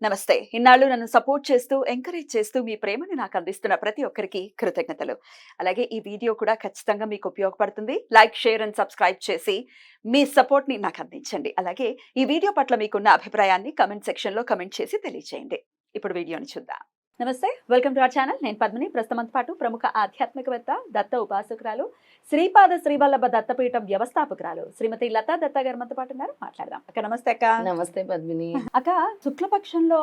నమస్తే. ఇన్నాళ్ళు నన్ను సపోర్ట్ చేస్తూ, ఎంకరేజ్ చేస్తూ మీ ప్రేమని నాకు అందిస్తున్న ప్రతి ఒక్కరికి కృతజ్ఞతలు. అలాగే ఈ వీడియో కూడా ఖచ్చితంగా మీకు ఉపయోగపడుతుంది. లైక్, షేర్ అండ్ సబ్స్క్రైబ్ చేసి మీ సపోర్ట్‌ని నాకు అందించండి. అలాగే ఈ వీడియో పట్ల మీకున్న అభిప్రాయాన్ని కామెంట్ సెక్షన్‌లో కామెంట్ చేసి తెలియజేయండి. ఇప్పుడు వీడియోని చూద్దాం. నమస్తే. Welcome to our channel. నేను పద్మిని. ప్రస్తుతంతో పాటు ప్రముఖ ఆధ్యాత్మికవేత్త, దత్త ఉపాసకురాలు, శ్రీపాద శ్రీవల్లభ దత్తపీఠం వ్యవస్థాపకురాలు శ్రీమతి లతా దత్తా గారు మనతో పాటు ఉన్నారు. మాట్లాడదాం. అక్క నమస్తే అక్క. నమస్తే పద్మిని. అక్క, శుక్లపక్షంలో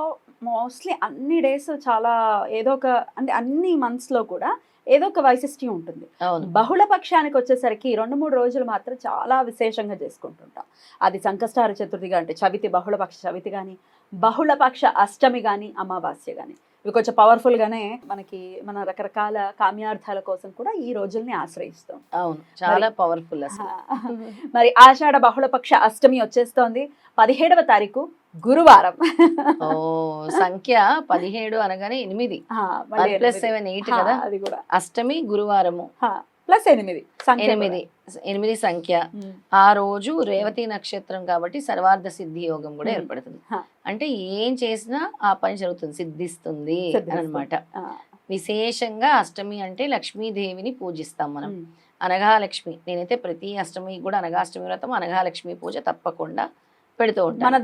మోస్ట్లీ అన్ని డేస్ చాలా ఏదో ఒక అంటే అన్ని మంత్స్ లో కూడా ఏదో ఒక వైశిష్ట్యం ఉంటుంది. అవును. బహుళ పక్షానికి వచ్చేసరికి 2-3 రోజులు మాత్రం చాలా విశేషంగా చేసుకుంటుంటాం. అది సంకష్టార చతుర్థిగా అంటే చవితి, బహుళపక్ష చవితి కానీ, బహుళపక్ష అష్టమి కానీ, అమావాస్య కానీ, ఇవి కొంచెం పవర్ఫుల్ గానే మనకి మన రకరకాల కామ్యార్థాల కోసం కూడా ఈ రోజుల్ని ఆశ్రయిస్తాం. అవును, చాలా పవర్ఫుల్ అసలు. మరి ఆషాఢ బహుళపక్ష అష్టమి వచ్చేస్తోంది. 17వ తారీఖు గురువారం. ఓ, సంఖ్య 17 అనగానే 8 +7 8 కదా. అది కూడా అష్టమి గురువారము +8 8 సంఖ్య. ఆ రోజు రేవతి నక్షత్రం కాబట్టి సర్వార్థ సిద్ధి యోగం కూడా ఏర్పడుతుంది. అంటే ఏం చేసినా ఆ పని జరుగుతుంది, సిద్ధిస్తుంది అన్నమాట. విశేషంగా అష్టమి అంటే లక్ష్మీదేవిని పూజిస్తాం మనం. అనఘాలక్ష్మి. నేనైతే ప్రతి అష్టమి కూడా అనఘాష్టమి వ్రతం, అనఘాలక్ష్మి పూజ తప్పకుండా పెడుతూ ఉంటాను. మన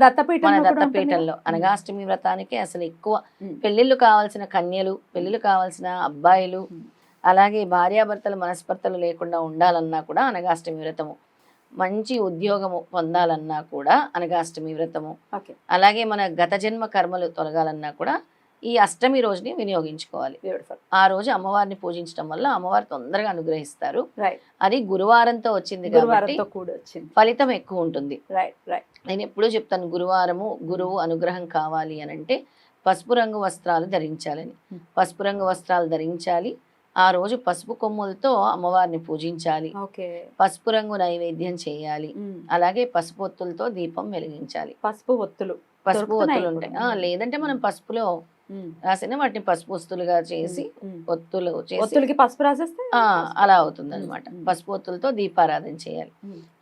దత్తపీఠంలో అనఘాష్టమి వ్రతానికి అసలు ఎక్కువ పెళ్లిళ్ళు కావాల్సిన కన్యలు, పెళ్లిళ్ళు కావాల్సిన అబ్బాయిలు, అలాగే భార్యాభర్తలు మనస్పర్ధలు లేకుండా ఉండాలన్నా కూడా అనఘాష్టమి వ్రతము, మంచి ఉద్యోగము పొందాలన్నా కూడా అనఘాష్టమి వ్రతము, అలాగే మన గత జన్మ కర్మలు తొలగాలన్నా కూడా ఈ అష్టమి రోజుని వినియోగించుకోవాలి. ఆ రోజు అమ్మవారిని పూజించడం వల్ల అమ్మవారు తొందరగా అనుగ్రహిస్తారు. అది గురువారంతో వచ్చింది కాబట్టి ఫలితం ఎక్కువ ఉంటుంది. నేను ఎప్పుడూ చెప్తాను, గురువారము గురువు అనుగ్రహం కావాలి అని అంటే పసుపు రంగు వస్త్రాలు ధరించాలని. పసుపు రంగు వస్త్రాలు ధరించాలి. ఆ రోజు పసుపు కొమ్ములతో అమ్మవారిని పూజించాలి. పసుపు రంగు నైవేద్యం చేయాలి. అలాగే పసుపు ఒత్తులతో దీపం వెలిగించాలి. పసుపు ఒత్తులు ఉంటాయి. లేదంటే మనం పసుపులో రాసిన వాటిని పసుపు వస్తులుగా చేసి ఒత్తులకి పసుపు రాసేస్తే అలా అవుతుంది అనమాట. పసుపు ఒత్తులతో దీపారాధన చేయాలి.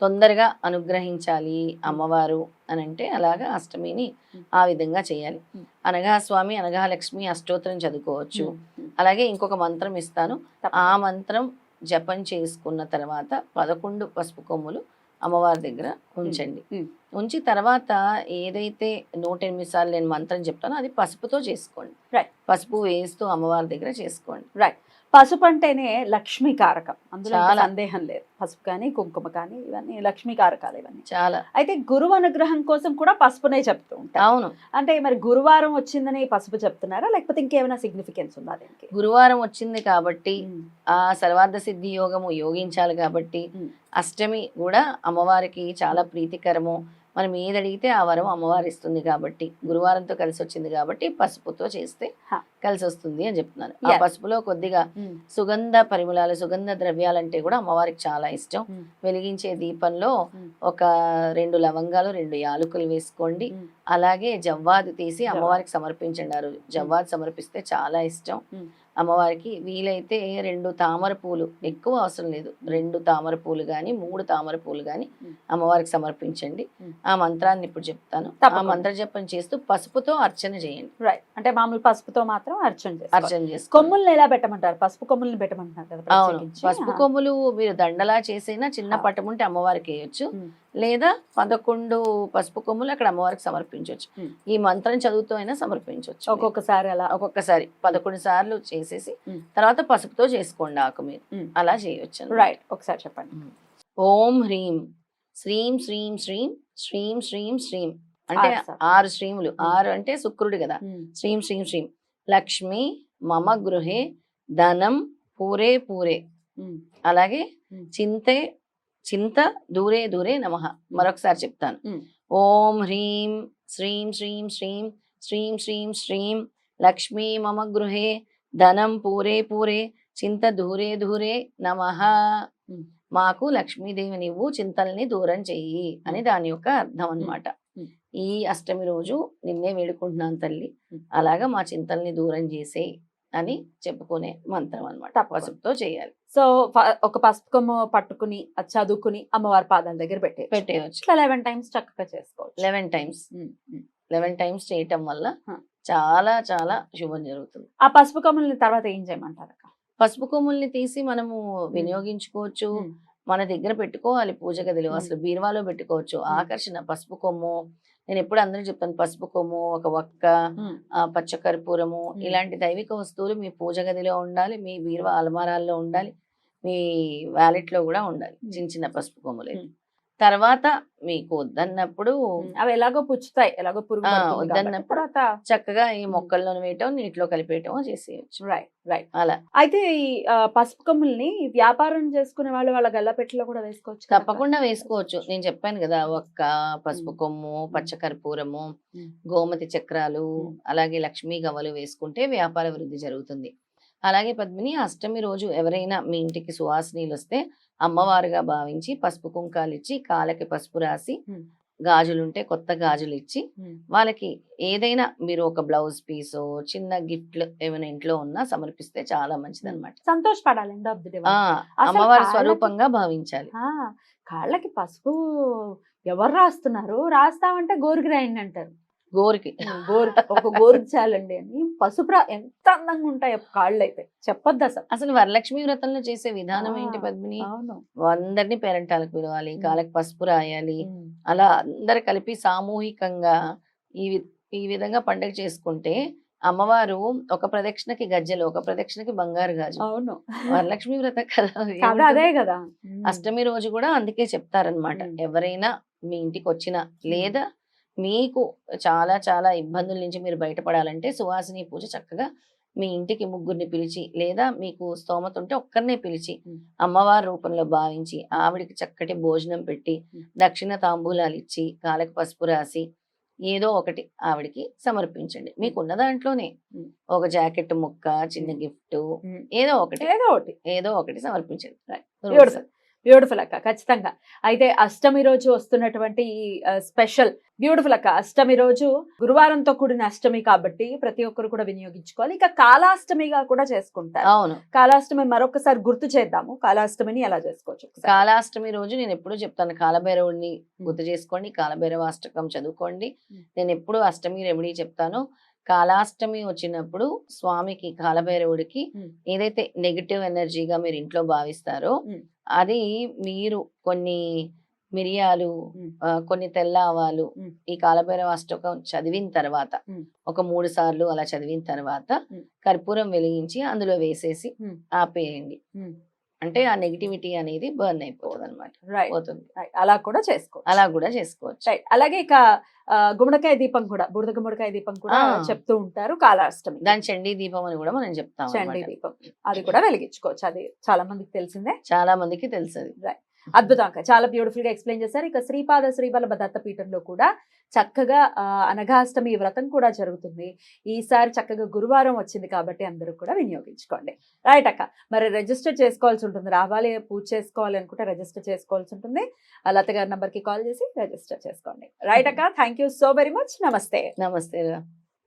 తొందరగా అనుగ్రహించాలి అమ్మవారు అని అంటే అలాగా అష్టమిని ఆ విధంగా చేయాలి. అనఘాస్వామి, అనఘాలక్ష్మి అష్టోత్తరం చదువుకోవచ్చు. అలాగే ఇంకొక మంత్రం ఇస్తాను. ఆ మంత్రం జపం చేసుకున్న తర్వాత 11 పసుపు కొమ్ములు అమ్మవారి దగ్గర ఉంచండి. ఉంచి తర్వాత ఏదైతే 108 సార్లు నేను మంత్రం చెప్తానో అది పసుపుతో చేసుకోండి. పసుపు వేస్తూ అమ్మవారి దగ్గర చేసుకోండి. పసుపు అంటేనే లక్ష్మీ కారకం, అందులో సందేహం లేదు. పసుపు కానీ కుంకుమ కానీ ఇవన్నీ లక్ష్మీ కారకాలు. ఇవన్నీ చాలా. అయితే గురువు అనుగ్రహం కోసం కూడా పసుపునే చెప్తూ ఉంటాం. అవును. అంటే మరి గురువారం వచ్చిందని పసుపు చెప్తున్నారా, లేకపోతే ఇంకేమైనా సిగ్నిఫికెన్స్ ఉందా దీనికి? గురువారం వచ్చింది కాబట్టి ఆ సర్వార్థ సిద్ధి యోగము యోగించాలి కాబట్టి అష్టమి కూడా అమ్మవారికి చాలా ప్రీతికరము. మనం ఏది అడిగితే ఆ వరం అమ్మవారు ఇస్తుంది కాబట్టి గురువారంతో కలిసి వచ్చింది కాబట్టి పసుపుతో చేస్తే కలిసి వస్తుంది అని చెప్తున్నాను. ఆ పసుపులో కొద్దిగా సుగంధ పరిమళాలు, సుగంధ ద్రవ్యాలు అంటే కూడా అమ్మవారికి చాలా ఇష్టం. వెలిగించే దీపంలో ఒక 2 లవంగాలు, 2 యాలకులు వేసుకోండి. అలాగే జవ్వాది తీసి అమ్మవారికి సమర్పించండి. ఆ రోజు జవ్వాది సమర్పిస్తే చాలా ఇష్టం అమ్మవారికి. వీలైతే 2 తామర పూలు, ఎక్కువ అవసరం లేదు, 2 తామర పూలు కానీ 3 తామర పూలు కానీ అమ్మవారికి సమర్పించండి. ఆ మంత్రాన్ని ఇప్పుడు చెప్తాను. ఆ మంత్ర జపం చేస్తూ పసుపుతో అర్చన చేయండి. అంటే మామూలు పసుపుతో మాత్రం అర్చన చేసి కొమ్ముల్ని ఎలా పెట్టమంటారు? పసుపు కొమ్ముల్ని పెట్టమంటున్నారు కదా. అవును, పసుపు కొమ్ములు మీరు దండలా చేసైనా చిన్న పటముంటే అమ్మవారికి వేయొచ్చు, లేదా 11 పసుపు కొమ్ములు అక్కడ అమ్మవారికి సమర్పించవచ్చు. ఈ మంత్రం చదువుతూ అయినా సమర్పించవచ్చు. ఒక్కొక్కసారి 11 సార్లు చేసేసి తర్వాత పసుపుతో చేసుకోండి ఆకు మీరు. అలా చేయొచ్చు. ఒకసారి చెప్పండి. ఓం హ్రీం శ్రీం శ్రీం శ్రీం శ్రీం శ్రీం శ్రీం అంటే 6 శ్రీములు. 6 అంటే శుక్రుడు కదా. శ్రీం శ్రీం శ్రీం లక్ష్మి మమ గృహే ధనం పూరే పూరే. అలాగే చింత దూరే దూరే నమః. మరొకసారి చెప్తాను. ఓం హ్రీం శ్రీం శ్రీం శ్రీం శ్రీం శ్రీం శ్రీం లక్ష్మీ మమ గృహే ధనం పూరే పూరే చింత దూరే దూరే నమః. మాకు లక్ష్మీదేవి నువ్వు చింతల్ని దూరం చెయ్యి అని దాని యొక్క అర్థం అన్నమాట. ఈ అష్టమి రోజు నిన్నే వేడుకుంటున్నాను తల్లి, అలాగా మా చింతల్ని దూరం చేసే అని చెప్పుకునే మంత్రం అన్నమాట. పసుపుతో చేయాలి. సో ఒక పసుపు కొమ్మ పట్టుకుని చదువుకుని అమ్మవారి పాదాల దగ్గర పెట్టేయచ్చు. 11 టైమ్స్ చక్కగా చేసుకోవచ్చు. 11 టైమ్స్ 11 టైమ్స్ చేయటం వల్ల ఆ. చాలా చాలా శుభం జరుగుతుంది. ఆ పసుపు కొమ్ముల్ని తర్వాత ఏం చేయమంటారు అక్క? పసుపు కొమ్ముల్ని తీసి మనము వినియోగించుకోవచ్చు, మన దగ్గర పెట్టుకోవాలి పూజ గదిలో, అసలు బీరువాలో పెట్టుకోవచ్చు. ఆకర్షణ పసుపు కొమ్ము, నేను ఎప్పుడు అందరూ చెప్తాను, పసుపు కొమ్ము, ఒక వక్క, పచ్చ కర్పూరము, ఇలాంటి దైవిక వస్తువులు మీ పూజ గదిలో ఉండాలి, మీ బీరువా అలమారాల్లో ఉండాలి, మీ వ్యాలెట్ లో కూడా ఉండాలి చిన్న చిన్న పసుపు కొమ్ములు. తర్వాత మీకు వద్దన్నప్పుడు అవి ఎలాగో పుచ్చుతాయి, ఎలాగో పురుగు పడుతుంది కాబట్టి వద్దన్నప్పుడు తర్వాత చక్కగా ఈ మొక్కల్లో వేయటం, నీటిలో కలిపేయటం చేసేయచ్చు. రైట్. అలా అయితే ఈ పసుపు కొమ్ముల్ని వ్యాపారం చేసుకునే వాళ్ళు వాళ్ళ గల్లపెట్టెలో కూడా వేసుకోవచ్చు కదా అక్క? తప్పకుండా వేసుకోవచ్చు. నేను చెప్పాను కదా, ఒక్క పసుపు కొమ్ము, పచ్చ కర్పూరము, గోమతి చక్రాలు, అలాగే లక్ష్మీ గవ్వలు వేసుకుంటే వ్యాపార వృద్ధి జరుగుతుంది. అలాగే పద్మిని, అష్టమి రోజు ఎవరైనా మీ ఇంటికి సువాసినీలు వస్తే అమ్మవారుగా భావించి పసుపు కుంకాలు ఇచ్చి, కాళ్ళకి పసుపు రాసి, గాజులుంటే కొత్త గాజులు ఇచ్చి, వాళ్ళకి ఏదైనా మీరు ఒక బ్లౌజ్ పీసో చిన్న గిఫ్ట్లు ఏమైనా ఇంట్లో ఉన్నా సమర్పిస్తే చాలా మంచిది అనమాట. సంతోషపడాలి end of the day. అసలు అమ్మవారి కాళ్ళకి- స్వరూపంగా భావించాలి. కాళ్ళకి పసుపు ఎవరు రాస్తున్నారు? రాస్తామంటే గోరుకి రాయండి అంటారు. గోరికి ఒక గోరుకి చాలండి అని. పసుపు ఎంత అందంగా ఉంటాయి కాళ్ళు అయితే చెప్పొద్దు అసలు. అసలు వరలక్ష్మి వ్రతంలో చేసే విధానం ఏంటి పద్మిని? అవును. అందరినీ పేరెంటాలకు పిలవాలి, కాళ్ళకి పసుపు రాయాలి, అలా అందరు కలిపి సామూహికంగా ఈ విధంగా పండుగ చేసుకుంటే అమ్మవారు ఒక ప్రదక్షిణకి గజ్జలు, ఒక ప్రదక్షిణకి బంగారు గాజు. అవును, వరలక్ష్మి వ్రతం కదా కదా, ఏముంటుంది? అదే కదా. అష్టమి రోజు కూడా అందుకే చెప్తారనమాట, ఎవరైనా మీ ఇంటికి వచ్చినా లేదా మీకు చాలా చాలా ఇబ్బందుల నుంచి మీరు బయటపడాలంటే సువాసిని పూజ చక్కగా మీ ఇంటికి ముగ్గురిని పిలిచి, లేదా మీకు స్తోమత ఉంటే ఒక్కరినే పిలిచి అమ్మవారి రూపంలో భావించి ఆవిడికి చక్కటి భోజనం పెట్టి దక్షిణ తాంబూలాలు ఇచ్చి కాళ్ళకి పసుపు రాసి ఏదో ఒకటి ఆవిడికి సమర్పించండి. మీకున్న దాంట్లోనే ఒక జాకెట్ ముక్క, చిన్న గిఫ్ట్, ఏదో ఒకటి సమర్పించండి. బ్యూటిఫుల్ అక్క, ఖచ్చితంగా. అయితే అష్టమి రోజు వస్తున్నటువంటి ఈ స్పెషల్ బ్యూటిఫుల్ అక్క. అష్టమి రోజు గురువారంతో కూడిన అష్టమి కాబట్టి ప్రతి ఒక్కరు కూడా వినియోగించుకోవాలి. ఇక కాలాష్టమిగా కూడా చేసుకుంటారు. అవును, కాలాష్టమి మరొకసారి గుర్తు చేద్దాము. కాలాష్టమిని ఎలా చేసుకోవచ్చు? కాలాష్టమి రోజు నేను ఎప్పుడు చెప్తాను, కాలభైరవుడిని గుర్తు చేసుకోండి, కాలభైరవ అష్టకం చదువుకోండి. నేను ఎప్పుడు అష్టమి రెమెడీ చెప్తాను. కాలాష్టమి వచ్చినప్పుడు స్వామికి, కాలభైరవుడికి ఏదైతే నెగిటివ్ ఎనర్జీగా మీరు ఇంట్లో భావిస్తారో అది మీరు కొన్ని మిరియాలు, కొన్ని తెల్ల ఆవాలు ఈ కాలభైరవ అష్టకం చదివిన తర్వాత ఒక 3 సార్లు అలా చదివిన తర్వాత కర్పూరం వెలిగించి అందులో వేసేసి ఆపేయండి. అంటే ఆ నెగిటివిటీ అనేది బర్న్ అయిపోతుంది అనమాట, పోతుంది. అలా కూడా చేసుకోవచ్చు. అలాగే ఇక గుమ్మడికాయ దీపం కూడా, బురద గుమ్మడికాయ దీపం కూడా చెప్తూ ఉంటారు కాలాష్టమి. దాని చండీ దీపం అని కూడా మనం చెప్తాం. చండీ దీపం అది కూడా వెలిగించుకోవచ్చు. అది చాలా మందికి తెలిసిందే, చాలా మందికి తెలుసది. అద్భుతంగా చాలా బ్యూటిఫుల్ గా ఎక్స్ప్లెయిన్ చేశారు. ఇక శ్రీపాద శ్రీవల్లభ దత్తపీఠంలో కూడా చక్కగా అనఘాష్టమి వ్రతం కూడా జరుగుతుంది. ఈసారి చక్కగా గురువారం వచ్చింది కాబట్టి అందరూ కూడా వినియోగించుకోండి. రైట్ అక్క, మరి రిజిస్టర్ చేసుకోవాల్సి ఉంటుంది. రావాలి పూజ చేసుకోవాలి అనుకుంటే రిజిస్టర్ చేసుకోవాల్సి ఉంటుంది. లత గారి నంబర్ కి కాల్ చేసి రిజిస్టర్ చేసుకోండి. రైట్ అక్క, thank you so very much. నమస్తే. నమస్తే.